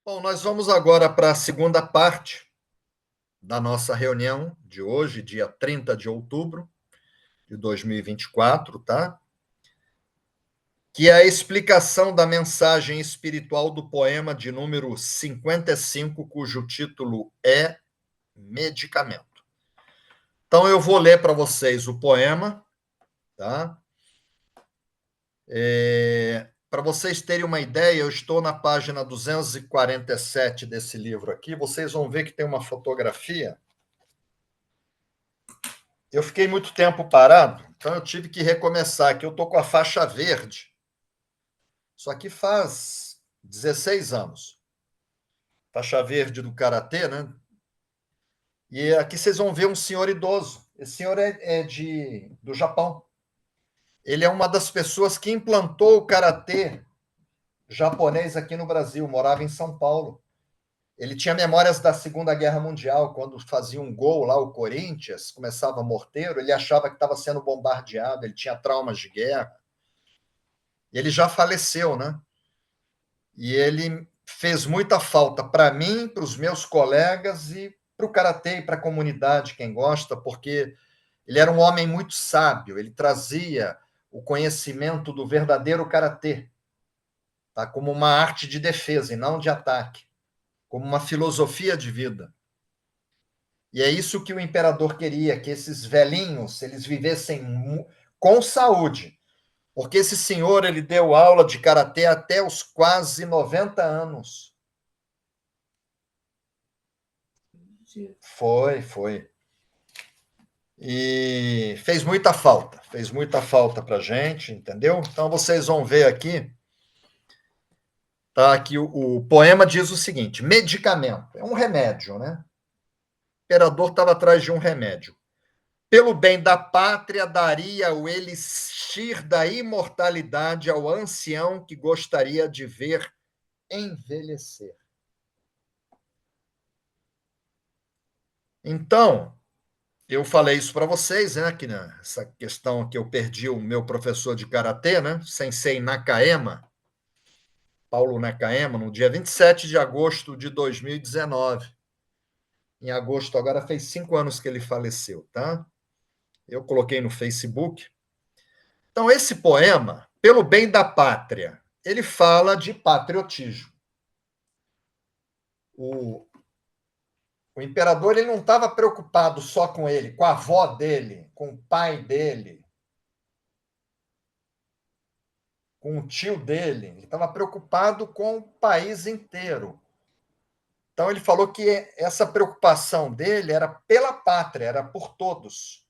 Bom, nós vamos agora para a segunda parte da nossa reunião de hoje, dia 30 de outubro de 2024, tá? Que é a explicação da mensagem espiritual do poema de número 55, cujo título é Medicamento. Então, eu vou ler para vocês o poema, tá? Para vocês terem uma ideia, eu estou na página 247 desse livro aqui. Vocês vão ver que tem uma fotografia. Eu fiquei muito tempo parado, então eu tive que recomeçar, aqui eu estou com a faixa verde. Isso aqui faz 16 anos. Faixa verde do Karatê, né? E aqui vocês vão ver um senhor idoso. Esse senhor é do Japão. Ele é uma das pessoas que implantou o Karatê japonês aqui no Brasil, morava em São Paulo. Ele tinha memórias da Segunda Guerra Mundial, quando fazia um gol lá, o Corinthians, começava morteiro, ele achava que estava sendo bombardeado, ele tinha traumas de guerra. Ele já faleceu, né? E ele fez muita falta para mim, para os meus colegas e para o karatê e para a comunidade, quem gosta, porque ele era um homem muito sábio, ele trazia o conhecimento do verdadeiro karatê, tá? Como uma arte de defesa e não de ataque, como uma filosofia de vida. E é isso que o imperador queria, que esses velhinhos eles vivessem com saúde, porque esse senhor ele deu aula de karatê até os quase 90 anos. Foi. E fez muita falta para a gente, entendeu? Então vocês vão ver aqui, tá? Que o poema diz o seguinte: medicamento, é um remédio, né? O imperador estava atrás de um remédio. Pelo bem da pátria, daria o elixir da imortalidade ao ancião que gostaria de ver envelhecer. Então, eu falei isso para vocês, né? Que nessa questão que eu perdi o meu professor de karatê, né? Sensei Nakayama, Paulo Nakayama, no dia 27 de agosto de 2019. Em agosto, agora fez 5 anos que ele faleceu, tá? Eu coloquei no Facebook. Então, esse poema, Pelo Bem da Pátria, ele fala de patriotismo. O imperador ele não estava preocupado só com ele, com a avó dele, com o pai dele, com o tio dele. Ele estava preocupado com o país inteiro. Então, ele falou que essa preocupação dele era pela pátria, era por todos.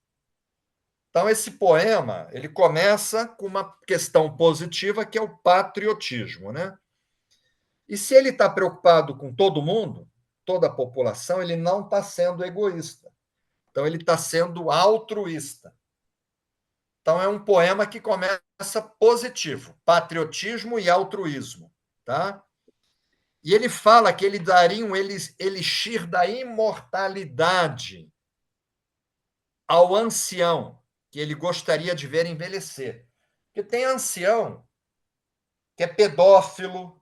Então, esse poema ele começa com uma questão positiva, que é o patriotismo, né? E se ele está preocupado com todo mundo, toda a população, ele não está sendo egoísta. Então, ele está sendo altruísta. Então, é um poema que começa positivo, patriotismo e altruísmo, tá? E ele fala que ele daria um elixir da imortalidade ao ancião, que ele gostaria de ver envelhecer. Porque tem ancião que é pedófilo,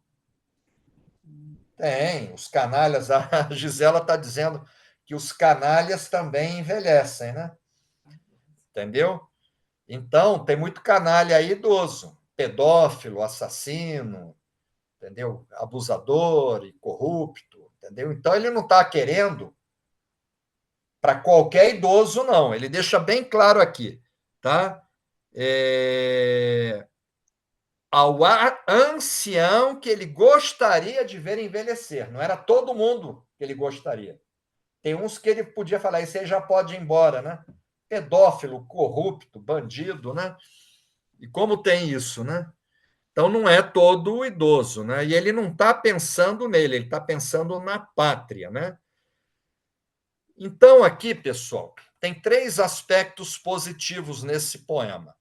tem, os canalhas, a Gisela está dizendo que os canalhas também envelhecem, né? Entendeu? Então, tem muito canalha aí idoso, pedófilo, assassino, entendeu? Abusador e corrupto, entendeu? Então, ele não está querendo para qualquer idoso, não. Ele deixa bem claro aqui, tá? Ao ancião que ele gostaria de ver envelhecer. Não era todo mundo que ele gostaria. Tem uns que ele podia falar, esse aí já pode ir embora, né? Pedófilo, corrupto, bandido, né? E como tem isso, né? Então não é todo idoso, né? E ele não está pensando nele, ele está pensando na pátria, né? Então aqui, pessoal, tem 3 aspectos positivos nesse poema,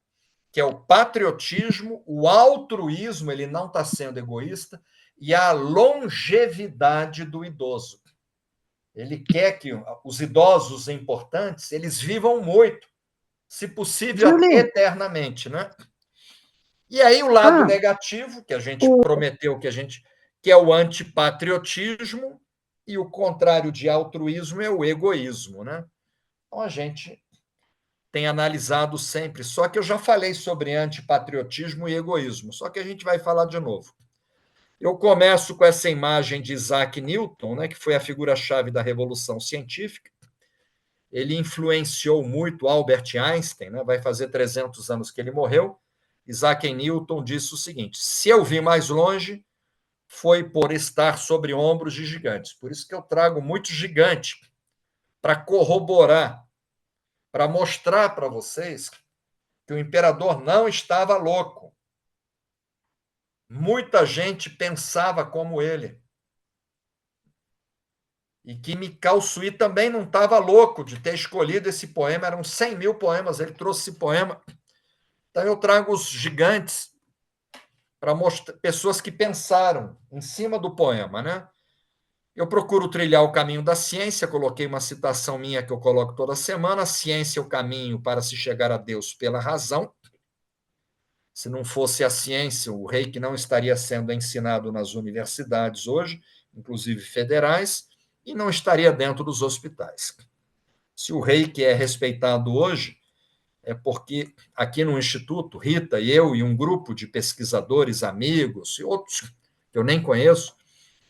que é o patriotismo, o altruísmo, ele não está sendo egoísta, e a longevidade do idoso. Ele quer que os idosos importantes eles vivam muito, se possível, Julie, eternamente, né? E aí o lado negativo, que a gente o, prometeu que a gente que é o antipatriotismo, e o contrário de altruísmo é o egoísmo, né? Então, a gente tem analisado sempre, só que eu já falei sobre antipatriotismo e egoísmo, só que a gente vai falar de novo. Eu começo com essa imagem de Isaac Newton, né, que foi a figura-chave da Revolução Científica. Ele influenciou muito Albert Einstein, né, vai fazer 300 anos que ele morreu. Isaac Newton disse o seguinte: se eu vi mais longe, foi por estar sobre ombros de gigantes. Por isso que eu trago muito gigante para corroborar, para mostrar para vocês que o imperador não estava louco. Muita gente pensava como ele. E que Mikao Sui também não estava louco de ter escolhido esse poema. Eram 100 mil poemas, ele trouxe esse poema. Então eu trago os gigantes para mostrar pessoas que pensaram em cima do poema, né? Eu procuro trilhar o caminho da ciência, coloquei uma citação minha que eu coloco toda semana: a ciência é o caminho para se chegar a Deus pela razão. Se não fosse a ciência, o reiki não estaria sendo ensinado nas universidades hoje, inclusive federais, e não estaria dentro dos hospitais. Se o reiki é respeitado hoje, é porque aqui no Instituto, Rita e eu e um grupo de pesquisadores, amigos e outros que eu nem conheço,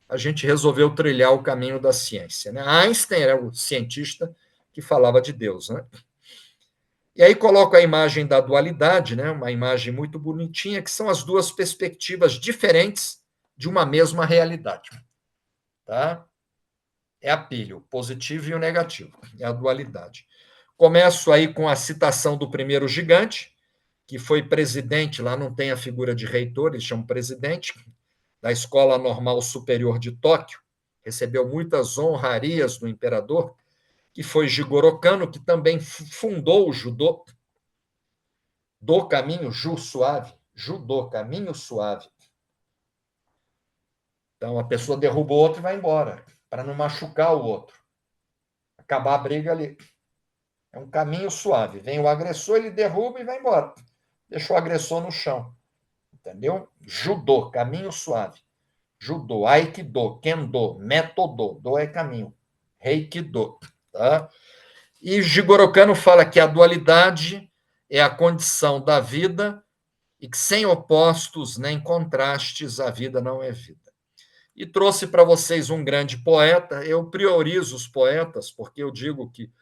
a gente resolveu trilhar o caminho da ciência, né? Einstein era o cientista que falava de Deus, né? E aí coloco a imagem da dualidade, né? Uma imagem muito bonitinha, que são as duas perspectivas diferentes de uma mesma realidade. Tá? É a pilha, o positivo e o negativo, é a dualidade. Começo aí com a citação do primeiro gigante, que foi presidente, lá não tem a figura de reitor, eles chamam presidente, da Escola Normal Superior de Tóquio, recebeu muitas honrarias do imperador, que foi Jigoro Kano, que também fundou o judô, do caminho suave, judô, caminho suave. Então, a pessoa derruba o outro e vai embora, para não machucar o outro. Acabar a briga ali. É um caminho suave. Vem o agressor, ele derruba e vai embora. Deixa o agressor no chão. Entendeu? Judô, caminho suave. Judô, aikido, kendo, metodo. Do é caminho. Reikido. Tá? E Jigoro Kano fala que a dualidade é a condição da vida e que sem opostos nem contrastes a vida não é vida. E trouxe para vocês um grande poeta. Eu priorizo os poetas porque eu digo que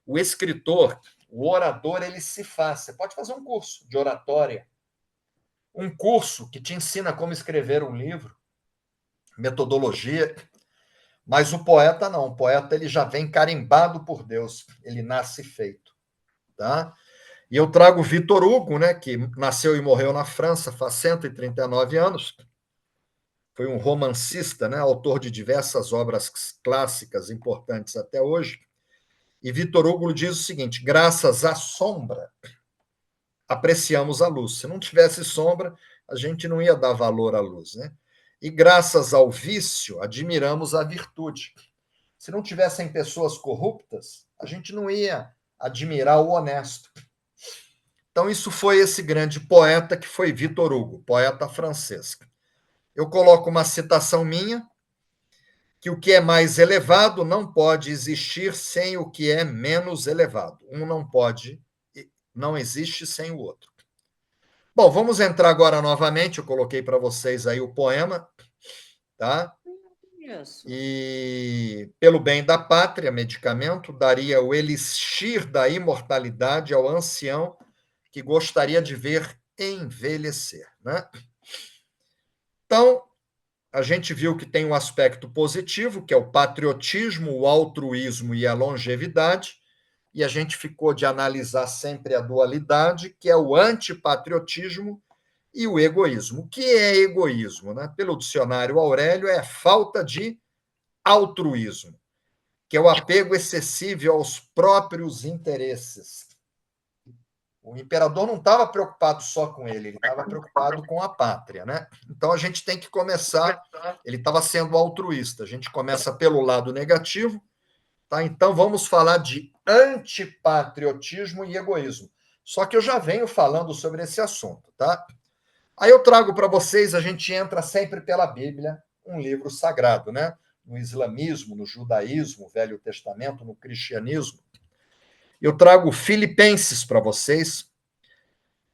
o escritor, o orador, ele se faz. Você pode fazer um curso de oratória, um curso que te ensina como escrever um livro, metodologia, mas o poeta não. O poeta ele já vem carimbado por Deus, ele nasce feito, tá? E eu trago Victor Hugo, né, que nasceu e morreu na França faz 139 anos. Foi um romancista, né, autor de diversas obras clássicas importantes até hoje. E Victor Hugo diz o seguinte: graças à sombra, apreciamos a luz. Se não tivesse sombra, a gente não ia dar valor à luz, né? E graças ao vício, admiramos a virtude. Se não tivessem pessoas corruptas, a gente não ia admirar o honesto. Então, isso foi esse grande poeta que foi Victor Hugo, poeta francês. Eu coloco uma citação minha, que o que é mais elevado não pode existir sem o que é menos elevado. Um não pode, não existe sem o outro. Bom, vamos entrar agora novamente. Eu coloquei para vocês aí o poema, tá? Isso. E pelo bem da pátria, medicamento, daria o elixir da imortalidade ao ancião que gostaria de ver envelhecer, né? Então, a gente viu que tem um aspecto positivo, que é o patriotismo, o altruísmo e a longevidade, e a gente ficou de analisar sempre a dualidade, que é o antipatriotismo e o egoísmo. O que é egoísmo? Né? Pelo dicionário Aurélio, é falta de altruísmo, que é o apego excessivo aos próprios interesses. O imperador não estava preocupado só com ele estava preocupado com a pátria, né? Então a gente tem que começar. Ele estava sendo altruísta. A gente começa pelo lado negativo, tá? Então vamos falar de antipatriotismo e egoísmo. Só que eu já venho falando sobre esse assunto, tá? Aí eu trago para vocês, a gente entra sempre pela Bíblia, um livro sagrado, né? No islamismo, no judaísmo, Velho Testamento, no cristianismo. Eu trago Filipenses para vocês,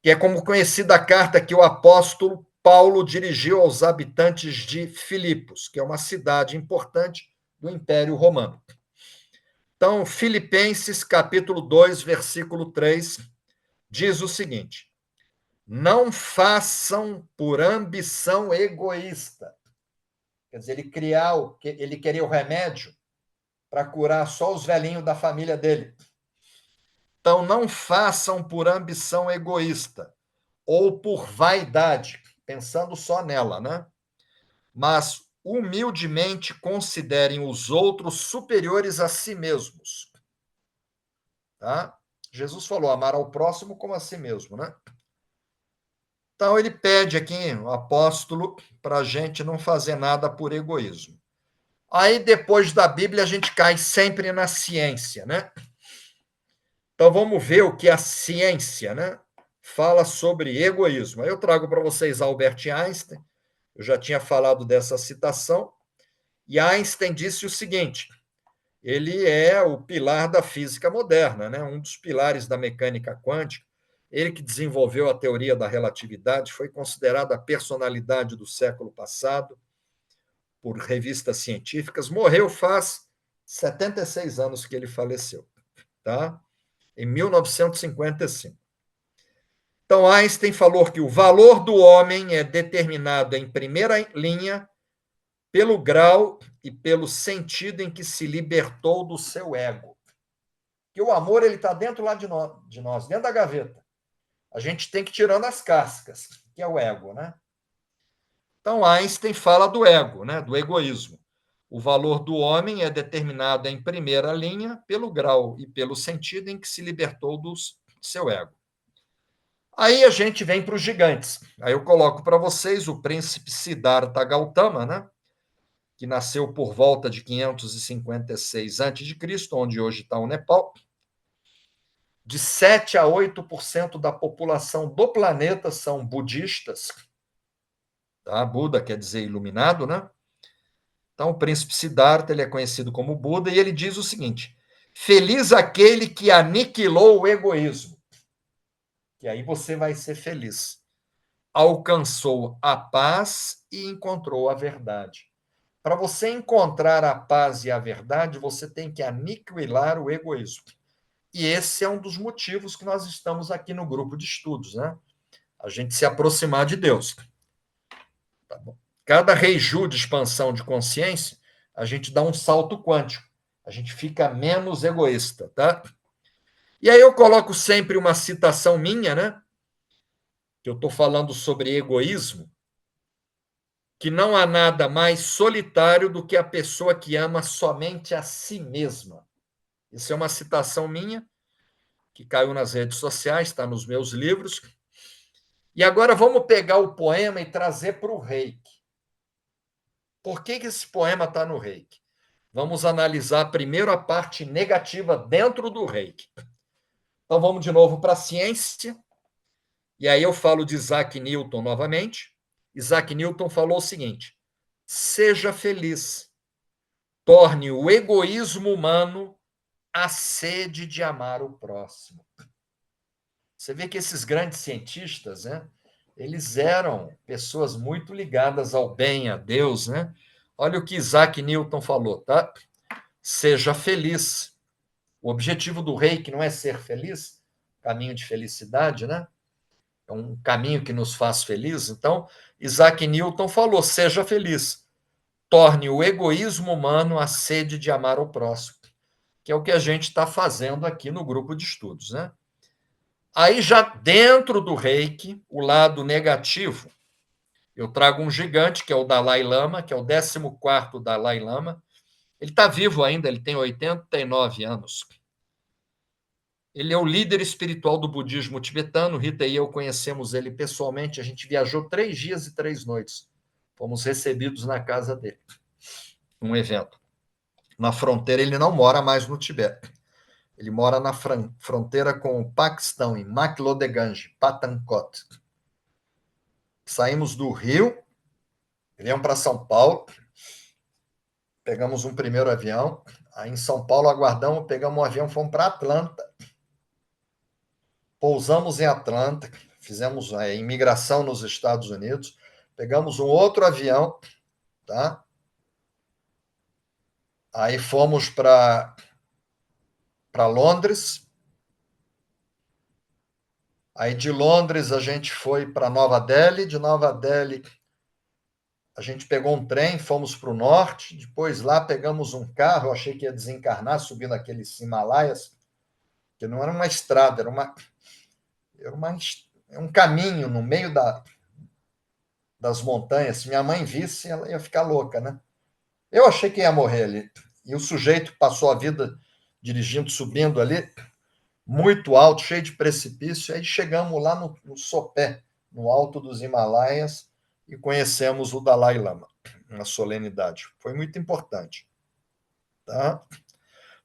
que é como conhecida a carta que o apóstolo Paulo dirigiu aos habitantes de Filipos, que é uma cidade importante do Império Romano. Então, Filipenses, capítulo 2, versículo 3, diz o seguinte: não façam por ambição egoísta. Quer dizer, ele queria o remédio para curar só os velhinhos da família dele. Então, não façam por ambição egoísta ou por vaidade, pensando só nela, né? Mas humildemente considerem os outros superiores a si mesmos. Tá? Jesus falou: amar ao próximo como a si mesmo, né? Então, ele pede aqui, o apóstolo, para a gente não fazer nada por egoísmo. Aí, depois da Bíblia, a gente cai sempre na ciência, né? Então, vamos ver o que a ciência, né, fala sobre egoísmo. Aí eu trago para vocês Albert Einstein, eu já tinha falado dessa citação, e Einstein disse o seguinte: ele é o pilar da física moderna, né? Um dos pilares da mecânica quântica. Ele que desenvolveu a teoria da relatividade, foi considerado a personalidade do século passado por revistas científicas, morreu faz 76 anos que ele faleceu, tá? Em 1955. Então, Einstein falou que o valor do homem é determinado em primeira linha pelo grau e pelo sentido em que se libertou do seu ego. Que o amor ele está dentro lá de nós, dentro da gaveta. A gente tem que ir tirando as cascas, que é o ego, né? Então, Einstein fala do ego, né? Do egoísmo. O valor do homem é determinado em primeira linha pelo grau e pelo sentido em que se libertou do seu ego. Aí a gente vem para os gigantes. Aí eu coloco para vocês o príncipe Siddhartha Gautama, né? Que nasceu por volta de 556 a.C., onde hoje está o Nepal. De 7 a 8% da população do planeta são budistas. Tá? Buda quer dizer iluminado, né? Então, o príncipe Siddhartha ele é conhecido como Buda, e ele diz o seguinte: feliz aquele que aniquilou o egoísmo, que aí você vai ser feliz. Alcançou a paz e encontrou a verdade. Para você encontrar a paz e a verdade, você tem que aniquilar o egoísmo. E esse é um dos motivos que nós estamos aqui no grupo de estudos, né? A gente se aproximar de Deus. Tá bom? Cada reiju de expansão de consciência, a gente dá um salto quântico. A gente fica menos egoísta, tá? E aí eu coloco sempre uma citação minha, né? Que eu estou falando sobre egoísmo, que não há nada mais solitário do que a pessoa que ama somente a si mesma. Isso é uma citação minha, que caiu nas redes sociais, está nos meus livros. E agora vamos pegar o poema e trazer para o Reiki. Por que esse poema está no Reiki? Vamos analisar primeiro a parte negativa dentro do Reiki. Então vamos de novo para a ciência. E aí eu falo de Isaac Newton novamente. Isaac Newton falou o seguinte: seja feliz, torne o egoísmo humano a sede de amar o próximo. Você vê que esses grandes cientistas, né, eles eram pessoas muito ligadas ao bem, a Deus, né? Olha o que Isaac Newton falou, tá? Seja feliz. O objetivo do reiki não é ser feliz, caminho de felicidade, né? É um caminho que nos faz feliz. Então, Isaac Newton falou: seja feliz. Torne o egoísmo humano a sede de amar o próximo, que é o que a gente está fazendo aqui no grupo de estudos, né? Aí, já dentro do reiki, o lado negativo, eu trago um gigante, que é o Dalai Lama, que é o 14º Dalai Lama. Ele está vivo ainda, ele tem 89 anos. Ele é o líder espiritual do budismo tibetano. Rita e eu conhecemos ele pessoalmente. A gente viajou 3 dias e 3 noites. Fomos recebidos na casa dele, num evento. Na fronteira, ele não mora mais no Tibete. Ele mora na fronteira com o Paquistão, em McLeodganj, Pathankot. Saímos do Rio, viemos para São Paulo, pegamos um primeiro avião, aí em São Paulo aguardamos, pegamos um avião, fomos para Atlanta, pousamos em Atlanta, fizemos a imigração nos Estados Unidos, pegamos um outro avião, tá? Aí fomos para Londres. Aí de Londres a gente foi para Nova Delhi, de Nova Delhi a gente pegou um trem, fomos para o norte, depois lá pegamos um carro, eu achei que ia desencarnar subindo aqueles Himalaias, que não era uma estrada, era um caminho no meio das montanhas. Se minha mãe visse, ela ia ficar louca, né? Eu achei que ia morrer ali. E o sujeito passou a vida dirigindo, subindo ali, muito alto, cheio de precipício. Aí chegamos lá no sopé, no alto dos Himalaias, e conhecemos o Dalai Lama, uma solenidade. Foi muito importante. Tá?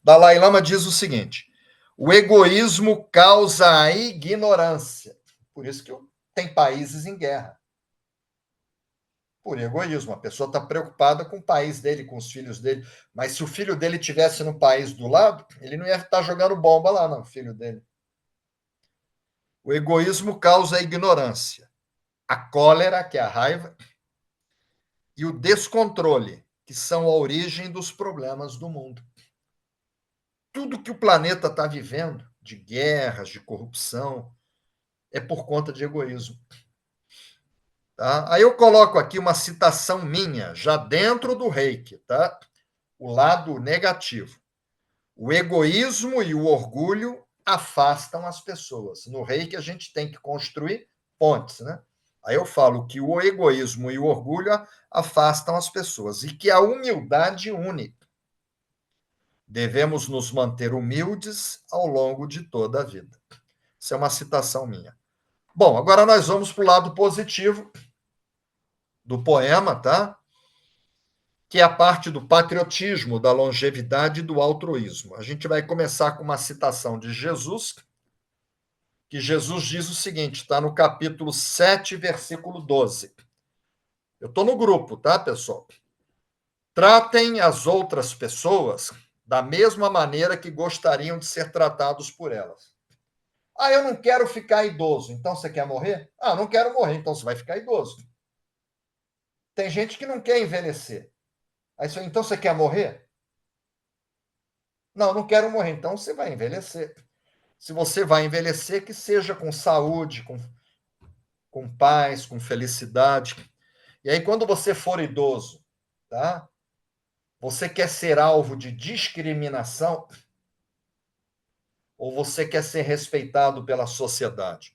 Dalai Lama diz o seguinte: o egoísmo causa a ignorância. Por isso que tem países em guerra. Por egoísmo. A pessoa está preocupada com o país dele, com os filhos dele. Mas se o filho dele tivesse no país do lado, ele não ia estar jogando bomba lá, não, o filho dele. O egoísmo causa a ignorância, a cólera, que é a raiva, e o descontrole, que são a origem dos problemas do mundo. Tudo que o planeta está vivendo, de guerras, de corrupção, é por conta de egoísmo. Tá? Aí eu coloco aqui uma citação minha, já dentro do Reiki, tá? O lado negativo. O egoísmo e o orgulho afastam as pessoas. No Reiki, a gente tem que construir pontes, né? Aí eu falo que o egoísmo e o orgulho afastam as pessoas e que a humildade une. Devemos nos manter humildes ao longo de toda a vida. Isso é uma citação minha. Bom, agora nós vamos para o lado positivo do poema, tá? Que é a parte do patriotismo, da longevidade e do altruísmo. A gente vai começar com uma citação de Jesus, que Jesus diz o seguinte, está no capítulo 7, versículo 12. Eu estou no grupo, tá, pessoal? Tratem as outras pessoas da mesma maneira que gostariam de ser tratados por elas. Ah, eu não quero ficar idoso, então você quer morrer? Ah, não quero morrer, então você vai ficar idoso. Tem gente que não quer envelhecer. Aí você, então você quer morrer? Não, não quero morrer, então você vai envelhecer. Se você vai envelhecer, que seja com saúde, com paz, com felicidade. E aí, quando você for idoso, tá? Você quer ser alvo de discriminação ou você quer ser respeitado pela sociedade?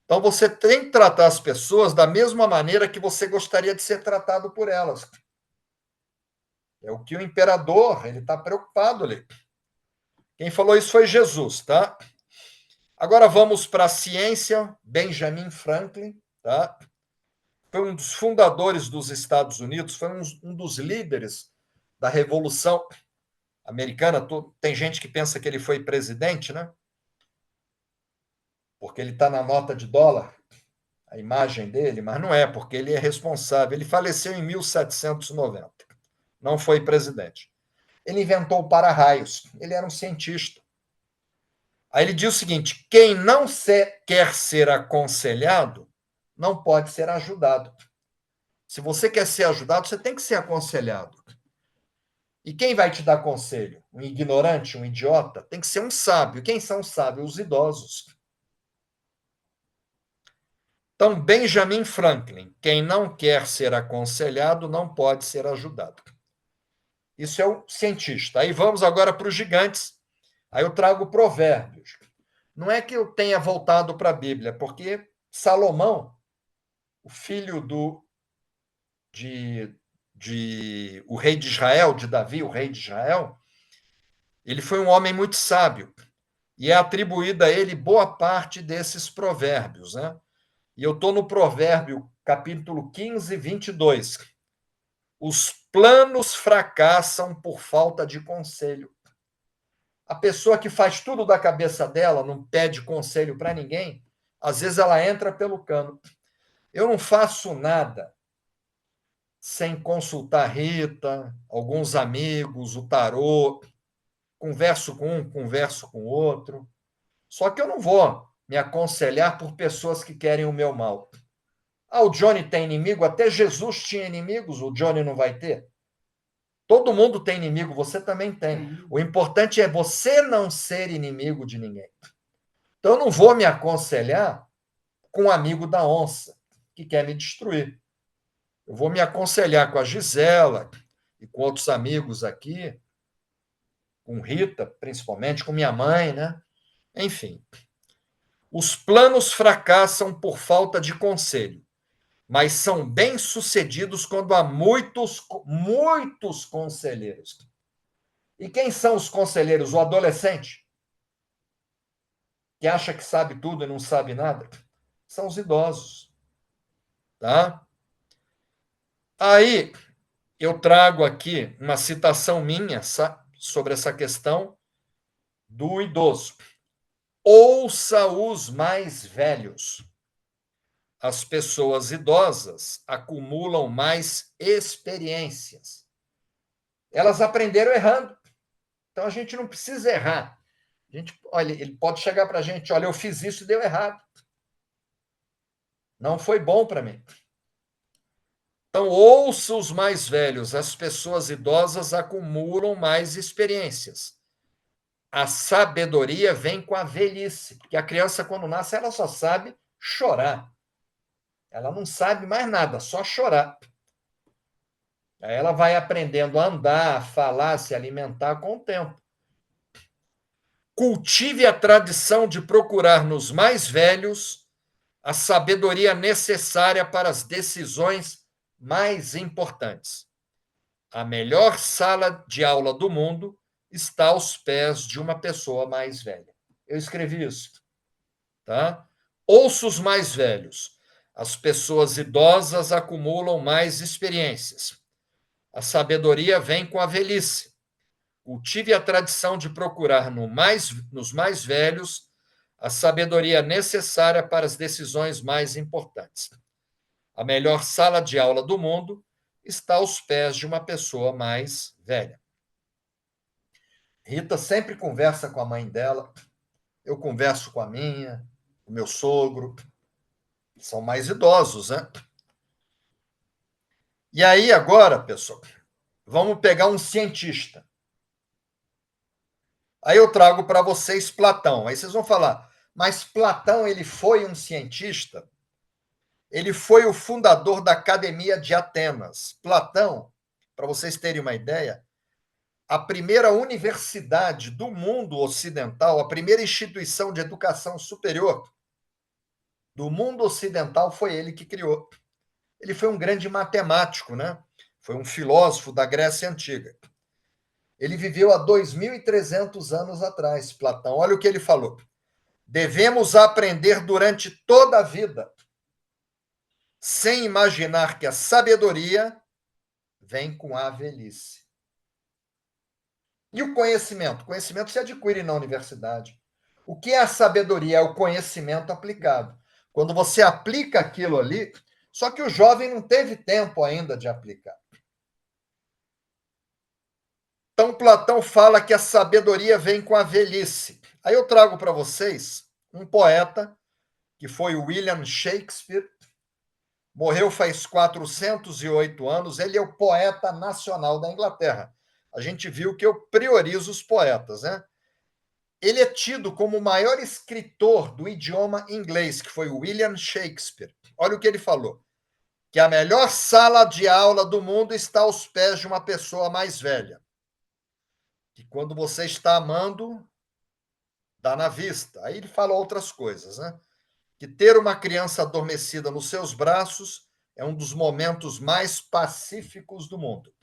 Então, você tem que tratar as pessoas da mesma maneira que você gostaria de ser tratado por elas. É o que o imperador, ele está preocupado ali. Quem falou isso foi Jesus, tá? Agora vamos para a ciência, Benjamin Franklin, tá? Foi um dos fundadores dos Estados Unidos, foi um dos líderes da Revolução Americana. Tem gente que pensa que ele foi presidente, né? Porque ele está na nota de dólar, a imagem dele, mas não é, porque ele é responsável. Ele faleceu em 1790, não foi presidente. Ele inventou o para-raios, ele era um cientista. Aí ele diz o seguinte: quem não quer ser aconselhado não pode ser ajudado. Se você quer ser ajudado, você tem que ser aconselhado. E quem vai te dar conselho? Um ignorante, um idiota? Tem que ser um sábio. Quem são os sábios? Os idosos. Então, Benjamin Franklin, quem não quer ser aconselhado não pode ser ajudado. Isso é o cientista. Aí vamos agora para os gigantes. Aí eu trago provérbios. Não é que eu tenha voltado para a Bíblia, porque Salomão, o filho o rei de Israel, de Davi, o rei de Israel, ele foi um homem muito sábio. E é atribuída a ele boa parte desses provérbios, né? E eu estou no provérbio, capítulo 15, 22. Os planos fracassam por falta de conselho. A pessoa que faz tudo da cabeça dela, não pede conselho para ninguém, às vezes ela entra pelo cano. Eu não faço nada sem consultar Rita, alguns amigos, o tarô, converso com um, converso com outro. Só que eu não vou me aconselhar por pessoas que querem o meu mal. Ah, o Johnny tem inimigo? Até Jesus tinha inimigos, o Johnny não vai ter? Todo mundo tem inimigo, você também tem. O importante é você não ser inimigo de ninguém. Então, eu não vou me aconselhar com um amigo da onça, que quer me destruir. Eu vou me aconselhar com a Gisela e com outros amigos aqui, com Rita, principalmente, com minha mãe, né? Enfim. Os planos fracassam por falta de conselho, mas são bem-sucedidos quando há muitos conselheiros. E quem são os conselheiros? O adolescente, que acha que sabe tudo e não sabe nada? São os idosos. Tá? Aí, eu trago aqui uma citação minha sobre essa questão do idoso. Ouça os mais velhos. As pessoas idosas acumulam mais experiências. Elas aprenderam errando. Então a gente não precisa errar. A gente, olha, ele pode chegar para a gente, olha, eu fiz isso e deu errado. Não foi bom para mim. Então, ouça os mais velhos. As pessoas idosas acumulam mais experiências. A sabedoria vem com a velhice, porque a criança, quando nasce, ela só sabe chorar. Ela não sabe mais nada, só chorar. Aí ela vai aprendendo a andar, a falar, a se alimentar com o tempo. Cultive a tradição de procurar nos mais velhos a sabedoria necessária para as decisões mais importantes. A melhor sala de aula do mundo está aos pés de uma pessoa mais velha. Eu escrevi isso, tá? Ouça os mais velhos. As pessoas idosas acumulam mais experiências. A sabedoria vem com a velhice. Cultive a tradição de procurar nos mais velhos a sabedoria necessária para as decisões mais importantes. A melhor sala de aula do mundo está aos pés de uma pessoa mais velha. Rita sempre conversa com a mãe dela, eu converso com a minha, o meu sogro, são mais idosos, né? E aí, agora, pessoal, vamos pegar um cientista. Aí eu trago para vocês Platão. Aí vocês vão falar, mas Platão ele foi um cientista? Ele foi o fundador da Academia de Atenas. Platão, para vocês terem uma ideia, a primeira universidade do mundo ocidental, a primeira instituição de educação superior do mundo ocidental foi ele que criou. Ele foi um grande matemático, né? Foi um filósofo da Grécia Antiga. Ele viveu há 2.300 anos atrás, Platão. Olha o que ele falou. Devemos aprender durante toda a vida, sem imaginar que a sabedoria vem com a velhice. E o conhecimento? O conhecimento se adquire na universidade. O que é a sabedoria? É o conhecimento aplicado. Quando você aplica aquilo ali, só que o jovem não teve tempo ainda de aplicar. Então, Platão fala que a sabedoria vem com a velhice. Aí eu trago para vocês um poeta, que foi o William Shakespeare, morreu faz 408 anos, ele é o poeta nacional da Inglaterra. A gente viu que eu priorizo os poetas, né? Ele é tido como o maior escritor do idioma inglês, que foi o William Shakespeare. Olha o que ele falou, que a melhor sala de aula do mundo está aos pés de uma pessoa mais velha. Que quando você está amando, dá na vista. Aí ele fala outras coisas, né? Que ter uma criança adormecida nos seus braços é um dos momentos mais pacíficos do mundo.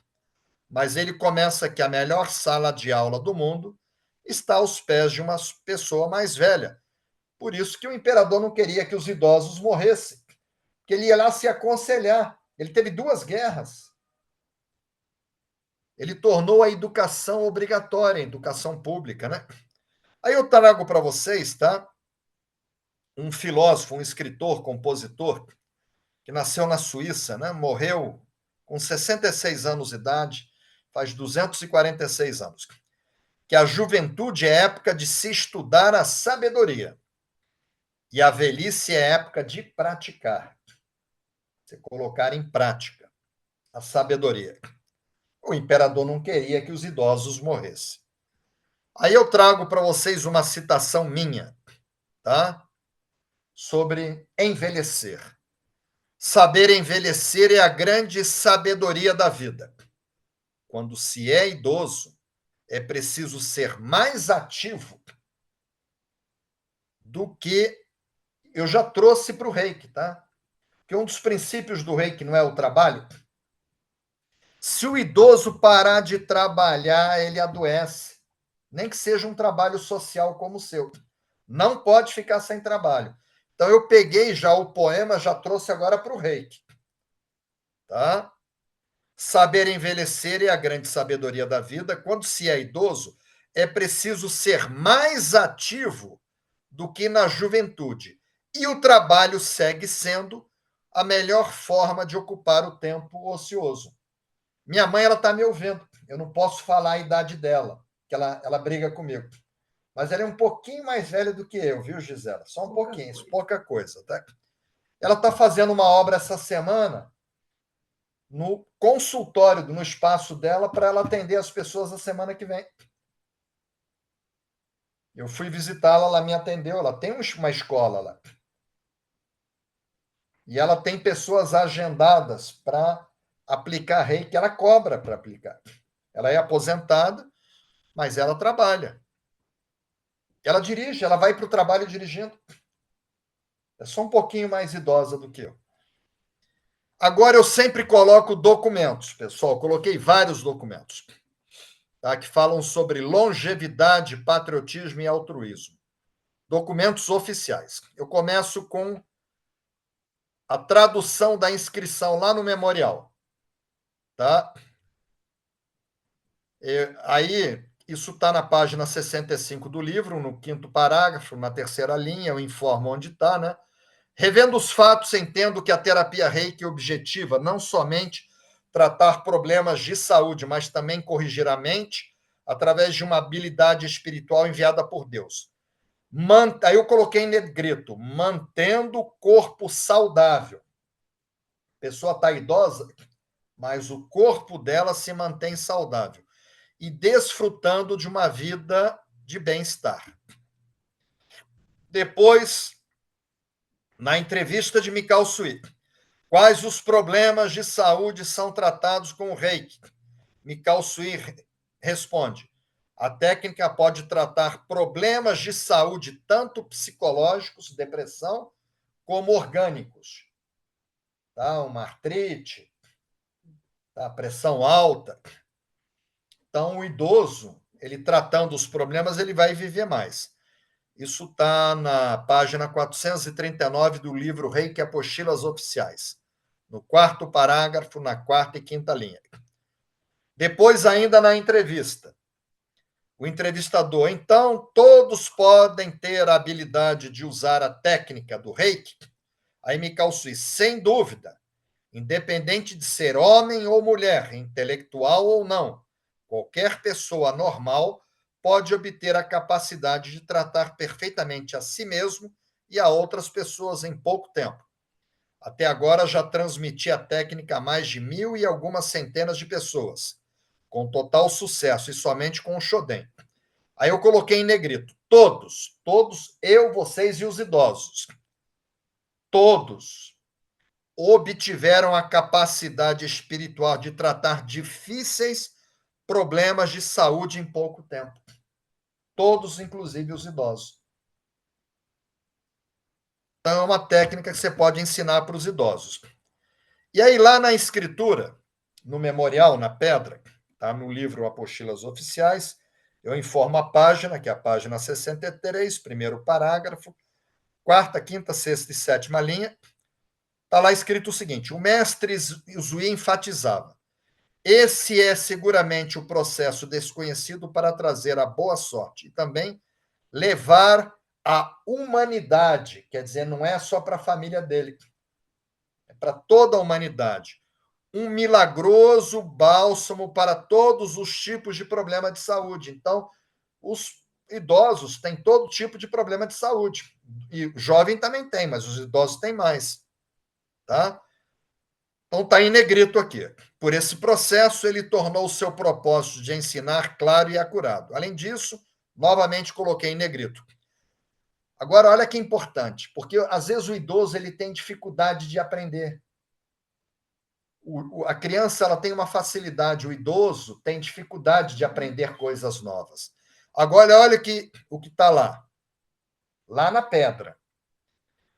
Mas ele começa que a melhor sala de aula do mundo está aos pés de uma pessoa mais velha. Por isso que o imperador não queria que os idosos morressem, que ele ia lá se aconselhar. Ele teve 2 guerras. Ele tornou a educação obrigatória, a educação pública, né? Aí eu trago para vocês, tá? Um filósofo, um escritor, compositor, que nasceu na Suíça, né? Morreu com 66 anos de idade, faz 246 anos, que a juventude é época de se estudar a sabedoria e a velhice é época de praticar, você colocar em prática a sabedoria. O imperador não queria que os idosos morressem. Aí eu trago para vocês uma citação minha, tá? Sobre envelhecer. Saber envelhecer é a grande sabedoria da vida. Quando se é idoso, é preciso ser mais ativo do que eu já trouxe para o Reiki, tá? Porque um dos princípios do Reiki não é o trabalho. Se o idoso parar de trabalhar, ele adoece. Nem que seja um trabalho social como o seu. Não pode ficar sem trabalho. Então, eu peguei já o poema, já trouxe agora para o Reiki. Tá? Saber envelhecer é a grande sabedoria da vida. Quando se é idoso, é preciso ser mais ativo do que na juventude. E o trabalho segue sendo a melhor forma de ocupar o tempo ocioso. Minha mãe está me ouvindo. Eu não posso falar a idade dela, que ela briga comigo. Mas ela é um pouquinho mais velha do que eu, viu, Gisela? Só um pouquinho, pouca coisa, tá? Ela está fazendo uma obra essa semana no consultório, no espaço dela, para ela atender as pessoas a semana que vem. Eu fui visitá-la, ela me atendeu, ela tem uma escola lá. E ela tem pessoas agendadas para aplicar reiki, ela cobra para aplicar. Ela é aposentada, mas ela trabalha. Ela dirige, ela vai para o trabalho dirigindo. É só um pouquinho mais idosa do que eu. Agora, eu sempre coloco documentos, pessoal. Coloquei vários documentos, tá, que falam sobre longevidade, patriotismo e altruísmo. Documentos oficiais. Eu começo com a tradução da inscrição lá no memorial. Tá? Aí, isso está na página 65 do livro, no 5º parágrafo, na 3ª linha, eu informo onde está, né? Revendo os fatos, entendo que a terapia Reiki objetiva não somente tratar problemas de saúde, mas também corrigir a mente através de uma habilidade espiritual enviada por Deus. Aí eu coloquei em negrito, mantendo o corpo saudável. A pessoa está idosa, mas o corpo dela se mantém saudável e desfrutando de uma vida de bem-estar. Depois, na entrevista de Mikao Sui, quais os problemas de saúde são tratados com o Reiki? Mikao Sui responde: a técnica pode tratar problemas de saúde, tanto psicológicos, depressão, como orgânicos. Tá? Uma artrite, tá? Pressão alta. Então, o idoso, ele tratando os problemas, ele vai viver mais. Isso está na página 439 do livro Reiki Apostilas Oficiais, no 4º parágrafo, na 4ª e 5ª linha. Depois, ainda na entrevista, o entrevistador, então, todos podem ter a habilidade de usar a técnica do Reiki? Aí Mikao Sui, sem dúvida, independente de ser homem ou mulher, intelectual ou não, qualquer pessoa normal pode obter a capacidade de tratar perfeitamente a si mesmo e a outras pessoas em pouco tempo. Até agora já transmiti a técnica a mais de 1.000 e algumas centenas de pessoas, com total sucesso, e somente com o Shoden. Aí eu coloquei em negrito, todos, eu, vocês e os idosos, todos obtiveram a capacidade espiritual de tratar difíceis problemas de saúde em pouco tempo. Todos, inclusive os idosos. Então, é uma técnica que você pode ensinar para os idosos. E aí, lá na escritura, no memorial, na pedra, tá? No livro Apostilas Oficiais, eu informo a página, que é a página 63, primeiro parágrafo, 4ª, 5ª, 6ª e 7ª linha. Está lá escrito o seguinte: o mestre Zui enfatizava: esse é seguramente o processo desconhecido para trazer a boa sorte e também levar a humanidade, quer dizer, não é só para a família dele, é para toda a humanidade, um milagroso bálsamo para todos os tipos de problema de saúde. Então, os idosos têm todo tipo de problema de saúde. E o jovem também tem, mas os idosos têm mais. Tá? Então, está em negrito aqui. Por esse processo, ele tornou o seu propósito de ensinar claro e acurado. Além disso, novamente coloquei em negrito. Agora, olha que importante, porque às vezes o idoso ele tem dificuldade de aprender. A criança ela tem uma facilidade, o idoso tem dificuldade de aprender coisas novas. Agora, olha o que está lá na pedra.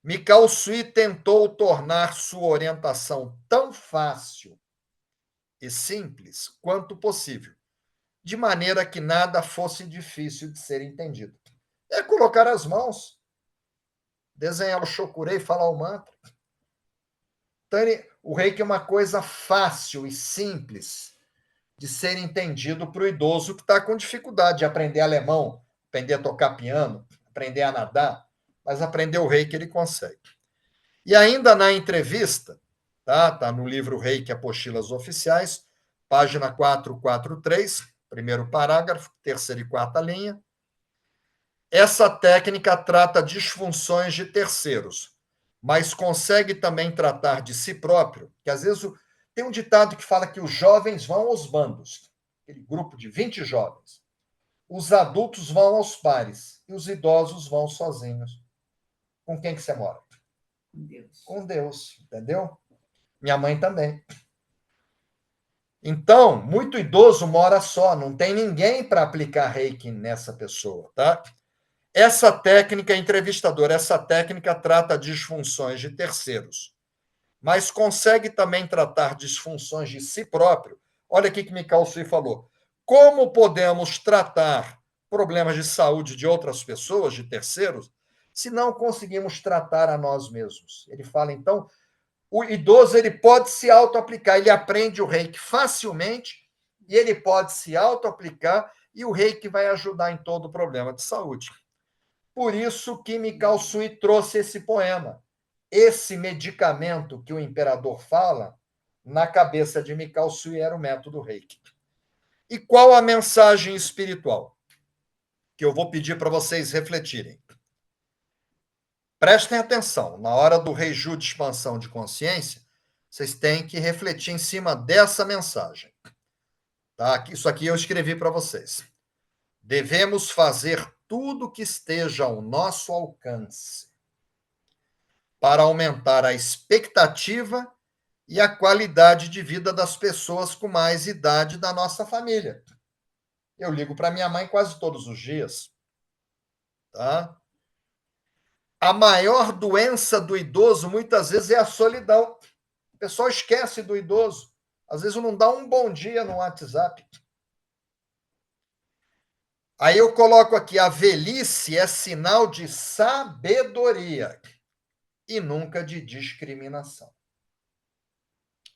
Mikao Sui tentou tornar sua orientação tão fácil e simples quanto possível, de maneira que nada fosse difícil de ser entendido. É colocar as mãos, desenhar o chokurei, falar o mantra. Então, o reiki é uma coisa fácil e simples de ser entendido para o idoso que está com dificuldade de aprender alemão, aprender a tocar piano, aprender a nadar, mas aprender o reiki ele consegue. E ainda na entrevista, tá no livro Reiki Apostilas Oficiais, página 443, primeiro parágrafo, terceira e quarta linha. Essa técnica trata disfunções de terceiros, mas consegue também tratar de si próprio, que às vezes tem um ditado que fala que os jovens vão aos bandos, aquele grupo de 20 jovens. Os adultos vão aos pares e os idosos vão sozinhos. Com quem que você mora? Com Deus. Com Deus, entendeu? Minha mãe também. Então, muito idoso mora só, não tem ninguém para aplicar reiki nessa pessoa, tá? Essa técnica, entrevistador, essa técnica trata disfunções de terceiros, mas consegue também tratar disfunções de si próprio. Olha aqui que Mikao Sui falou. Como podemos tratar problemas de saúde de outras pessoas, de terceiros, se não conseguimos tratar a nós mesmos? Ele fala, então, o idoso ele pode se auto-aplicar, ele aprende o reiki facilmente e ele pode se auto-aplicar e o reiki vai ajudar em todo o problema de saúde. Por isso que Mikao Sui trouxe esse poema. Esse medicamento que o imperador fala, na cabeça de Mikao Sui era o método reiki. E qual a mensagem espiritual que eu vou pedir para vocês refletirem? Prestem atenção, na hora do Reiju de expansão de consciência, vocês têm que refletir em cima dessa mensagem. Tá? Isso aqui eu escrevi para vocês. Devemos fazer tudo que esteja ao nosso alcance para aumentar a expectativa e a qualidade de vida das pessoas com mais idade da nossa família. Eu ligo para minha mãe quase todos os dias. Tá? A maior doença do idoso, muitas vezes, é a solidão. O pessoal esquece do idoso. Às vezes não dá um bom dia no WhatsApp. Aí eu coloco aqui, a velhice é sinal de sabedoria e nunca de discriminação.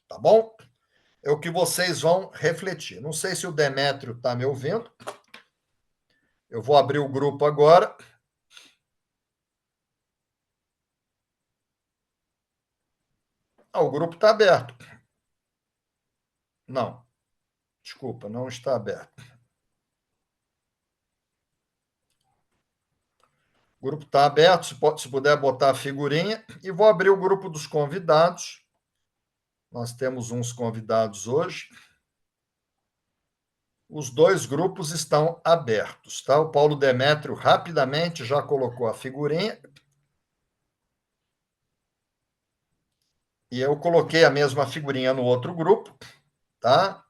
Tá bom? É o que vocês vão refletir. Não sei se o Demétrio está me ouvindo. Eu vou abrir o grupo agora. O grupo está aberto. Não, desculpa, não está aberto. O grupo está aberto, se puder botar a figurinha. E vou abrir o grupo dos convidados. Nós temos uns convidados hoje. Os dois grupos estão abertos, tá? O Paulo Demétrio rapidamente já colocou a figurinha. E eu coloquei a mesma figurinha no outro grupo, tá?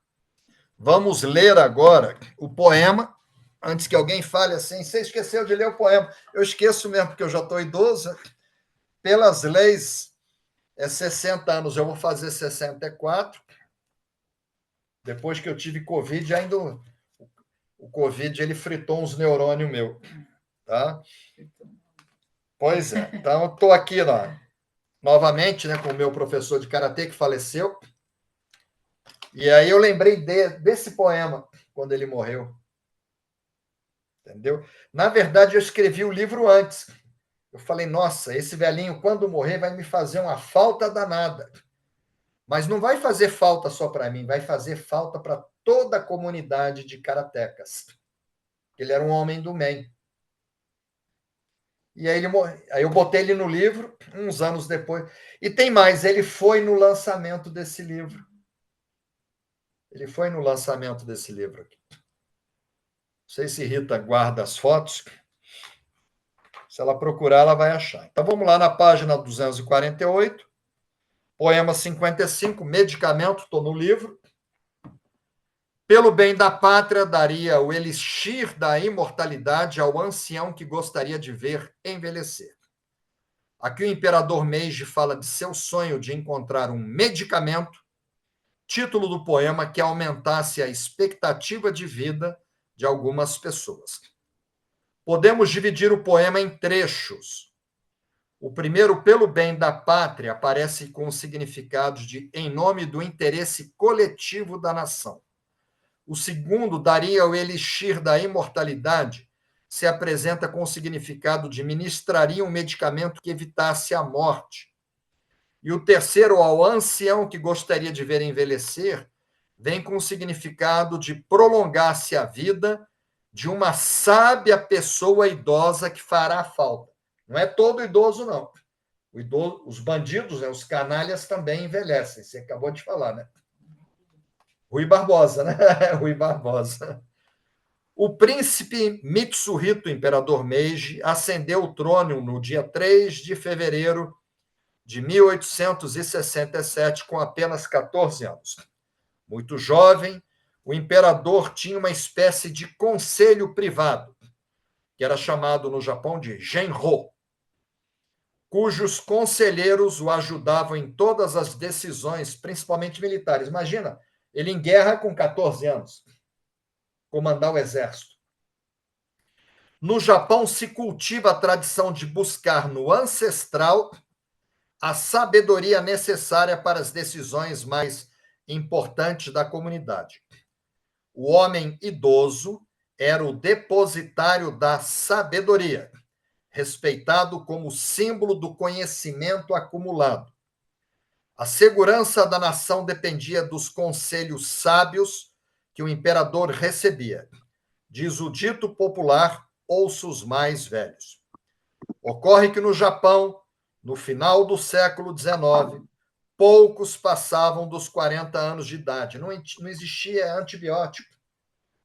Vamos ler agora o poema, antes que alguém fale assim, você esqueceu de ler o poema. Eu esqueço mesmo, porque eu já estou idoso. Pelas leis, é 60 anos, eu vou fazer 64. Depois que eu tive Covid, ainda o Covid ele fritou uns neurônios meu, tá? Pois é. Então, eu estou aqui novamente, né, com o meu professor de karatê que faleceu. E aí eu lembrei desse poema quando ele morreu. Entendeu? Na verdade, eu escrevi o livro antes. Eu falei, nossa, esse velhinho, quando morrer, vai me fazer uma falta danada. Mas não vai fazer falta só para mim, vai fazer falta para toda a comunidade de karatecas. Ele era um homem do bem. E aí, aí eu botei ele no livro, uns anos depois. E tem mais, ele foi no lançamento desse livro. Ele foi no lançamento desse livro aqui. Não sei se Rita guarda as fotos. Se ela procurar, ela vai achar. Então vamos lá na página 248, poema 55, Medicamento, estou no livro. Pelo bem da pátria, daria o elixir da imortalidade ao ancião que gostaria de ver envelhecer. Aqui o imperador Meiji fala de seu sonho de encontrar um medicamento, título do poema que aumentasse a expectativa de vida de algumas pessoas. Podemos dividir o poema em trechos. O primeiro, pelo bem da pátria, aparece com os significados de em nome do interesse coletivo da nação. O segundo, daria o elixir da imortalidade, se apresenta com o significado de ministraria um medicamento que evitasse a morte. E o terceiro, ao ancião que gostaria de ver envelhecer, vem com o significado de prolongar-se a vida de uma sábia pessoa idosa que fará falta. Não é todo idoso, não. Os bandidos, né, os canalhas também envelhecem. Você acabou de falar, né? Rui Barbosa, né? Rui Barbosa. O príncipe Mitsuhito, imperador Meiji, ascendeu o trono no dia 3 de fevereiro de 1867, com apenas 14 anos. Muito jovem, o imperador tinha uma espécie de conselho privado, que era chamado no Japão de Genro, cujos conselheiros o ajudavam em todas as decisões, principalmente militares. Imagina, ele em guerra com 14 anos, comandar o exército. No Japão se cultiva a tradição de buscar no ancestral a sabedoria necessária para as decisões mais importantes da comunidade. O homem idoso era o depositário da sabedoria, respeitado como símbolo do conhecimento acumulado. A segurança da nação dependia dos conselhos sábios que o imperador recebia. Diz o dito popular: ouça os mais velhos. Ocorre que no Japão, no final do século XIX, poucos passavam dos 40 anos de idade. Não existia antibiótico.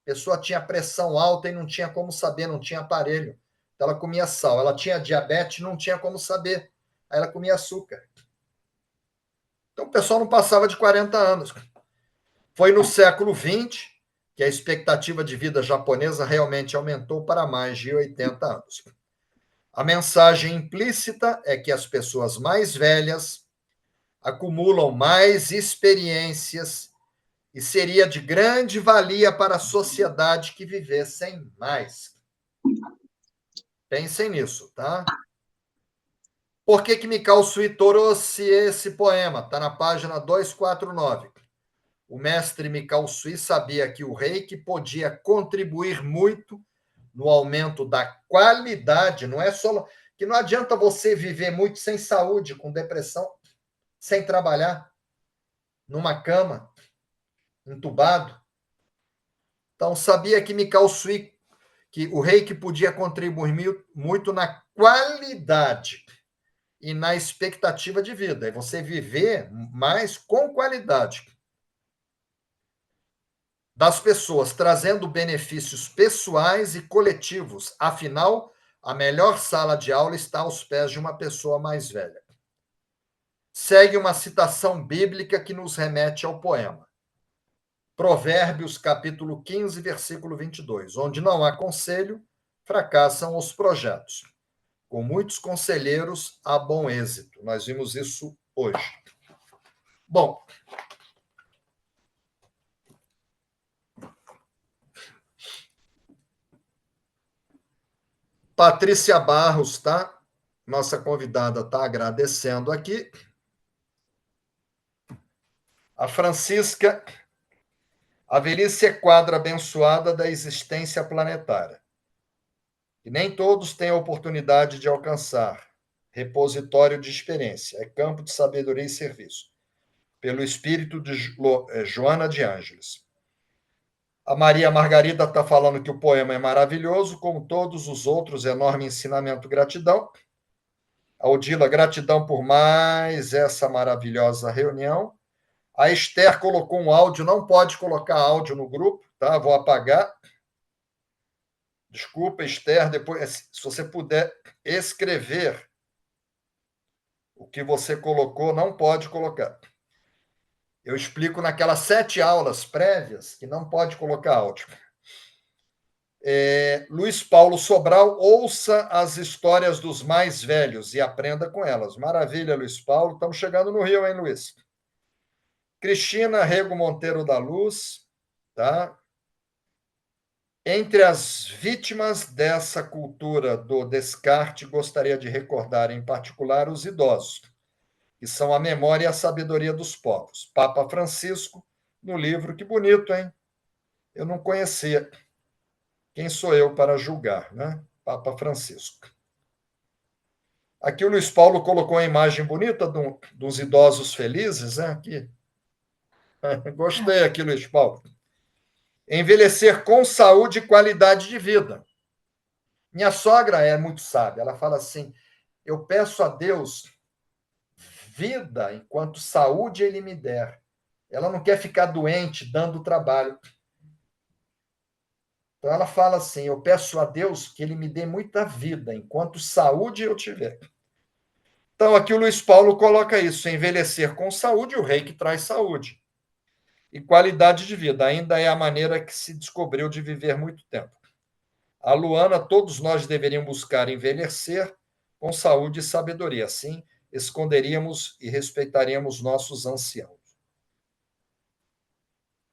A pessoa tinha pressão alta e não tinha como saber, não tinha aparelho. Então ela comia sal. Ela tinha diabetes, não tinha como saber. Aí ela comia açúcar. Então o pessoal não passava de 40 anos. Foi no século XX que a expectativa de vida japonesa realmente aumentou para mais de 80 anos. A mensagem implícita é que as pessoas mais velhas acumulam mais experiências e seria de grande valia para a sociedade que vivessem mais. Pensem nisso, tá? Por que Mikao Sui trouxe esse poema? Está na página 249. O mestre Mikao Sui sabia que o reiki podia contribuir muito no aumento da qualidade, não é só que não adianta você viver muito sem saúde, com depressão, sem trabalhar, numa cama, entubado. Então, sabia que Mikao Sui, que o reiki podia contribuir muito na qualidade e na expectativa de vida. É você viver mais com qualidade das pessoas, trazendo benefícios pessoais e coletivos. Afinal, a melhor sala de aula está aos pés de uma pessoa mais velha. Segue uma citação bíblica que nos remete ao poema. Provérbios, capítulo 15, versículo 22. Onde não há conselho, fracassam os projetos. Com muitos conselheiros, há bom êxito. Nós vimos isso hoje. Bom, Patrícia Barros, tá? Nossa convidada está agradecendo aqui. A Francisca, a velhice é quadra abençoada da existência planetária. E nem todos têm a oportunidade de alcançar. Repositório de experiência, é campo de sabedoria e serviço. pelo espírito de Joana de Ângeles. A Maria Margarida está falando que o poema é maravilhoso, como todos os outros, enorme ensinamento, gratidão. A Odila, gratidão por mais essa maravilhosa reunião. A Esther colocou um áudio, não pode colocar áudio no grupo, tá? Vou apagar. Desculpa, Esther, depois, se você puder escrever o que você colocou, não pode colocar. Eu explico naquelas 7 aulas prévias que não pode colocar áudio. Luiz Paulo Sobral, ouça as histórias dos mais velhos e aprenda com elas. Maravilha, Luiz Paulo. Estamos chegando no Rio, hein, Luiz? Cristina Rego Monteiro da Luz, tá? Entre as vítimas dessa cultura do descarte, gostaria de recordar em particular os idosos, que são a memória e a sabedoria dos povos. Papa Francisco, no livro, que bonito, hein? Eu não conhecia. Quem sou eu para julgar, né? Papa Francisco. Aqui o Luiz Paulo colocou uma imagem bonita dos idosos felizes, né? Aqui. Gostei aqui, Luiz Paulo. Envelhecer com saúde e qualidade de vida. Minha sogra é muito sábia. Ela fala assim: eu peço a Deus vida enquanto saúde ele me der. Ela não quer ficar doente dando trabalho. Então ela fala assim: eu peço a Deus que ele me dê muita vida enquanto saúde eu tiver. Então aqui o Luiz Paulo coloca isso: envelhecer com saúde, o rei que traz saúde. E qualidade de vida ainda é a maneira que se descobriu de viver muito tempo. A Luana, todos nós deveriam buscar envelhecer com saúde e sabedoria. Assim, esconderíamos e respeitaríamos nossos anciãos.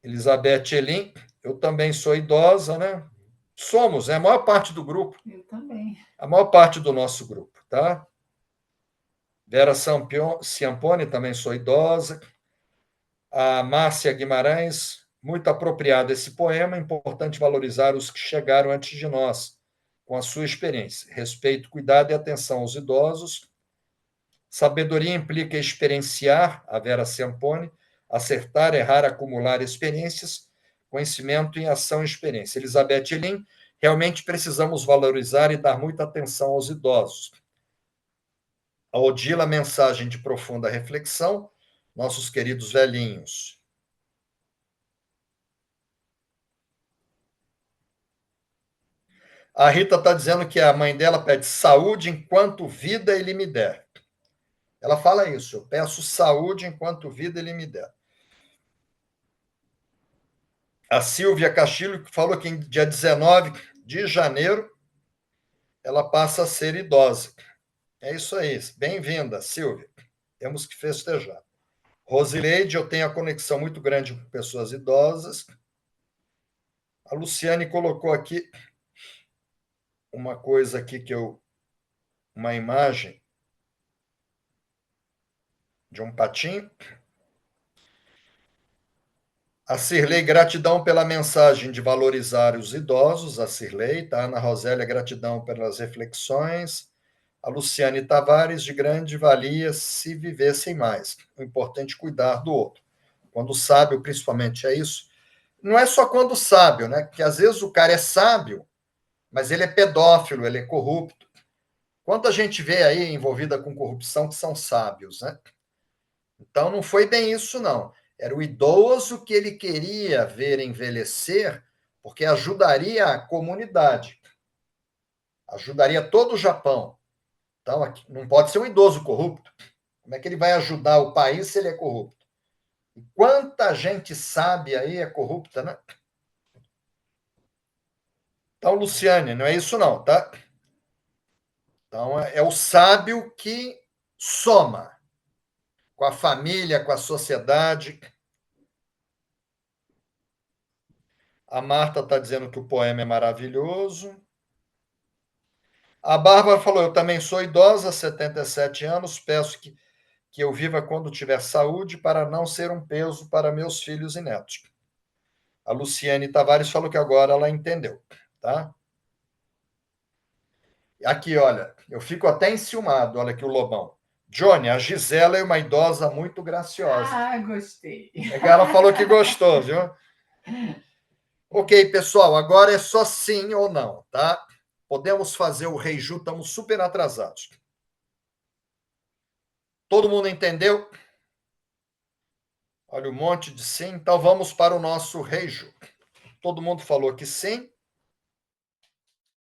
Elizabeth Elin, eu também sou idosa, né? Somos, é a maior parte do grupo. Eu também. A maior parte do nosso grupo, tá? Vera Ciampone, também sou idosa. A Márcia Guimarães, muito apropriado esse poema, importante valorizar os que chegaram antes de nós, com a sua experiência. Respeito, cuidado e atenção aos idosos. Sabedoria implica experienciar, a Vera Ciampone, acertar, errar, acumular experiências, conhecimento em ação e experiência. Elizabeth Lin, realmente precisamos valorizar e dar muita atenção aos idosos. A Odila, mensagem de profunda reflexão, nossos queridos velhinhos. A Rita está dizendo que a mãe dela pede saúde enquanto vida ele me der. Ela fala isso: eu peço saúde enquanto vida ele me der. A Silvia Castilho falou que em dia 19 de janeiro ela passa a ser idosa. É isso aí. Bem-vinda, Silvia. Temos que festejar. Rosileide, eu tenho a conexão muito grande com pessoas idosas. A Luciane colocou aqui uma coisa aqui uma imagem de um patinho. A Cirlei, gratidão pela mensagem de valorizar os idosos. A Cirlei, tá? Ana Rosélia, gratidão pelas reflexões. A Luciane Tavares, de grande valia se vivessem mais. O importante é cuidar do outro. Quando sábio, principalmente, é isso. Não é só quando sábio, né? Porque às vezes o cara é sábio, mas ele é pedófilo, ele é corrupto. Quanta gente vê aí envolvida com corrupção que são sábios, né? Então não foi bem isso, não. Era o idoso que ele queria ver envelhecer, porque ajudaria a comunidade, ajudaria todo o Japão. Então, não pode ser um idoso corrupto. Como é que ele vai ajudar o país se ele é corrupto? E quanta gente sabe aí é corrupta, né? Então, Luciane, não é isso não, tá? Então, é o sábio que soma com a família, com a sociedade. A Marta está dizendo que o poema é maravilhoso. A Bárbara falou: eu também sou idosa, 77 anos, peço que eu viva quando tiver saúde para não ser um peso para meus filhos e netos. A Luciane Tavares falou que agora ela entendeu, tá? Aqui, olha, eu fico até enciumado, olha aqui o Lobão. Johnny, a Gisela é uma idosa muito graciosa. Ah, gostei. Ela falou que gostou, viu? Ok, pessoal, agora é só sim ou não, tá? Podemos fazer o Reiju, estamos super atrasados. Todo mundo entendeu? Olha um monte de sim. Então vamos para o nosso Reiju. Todo mundo falou que sim.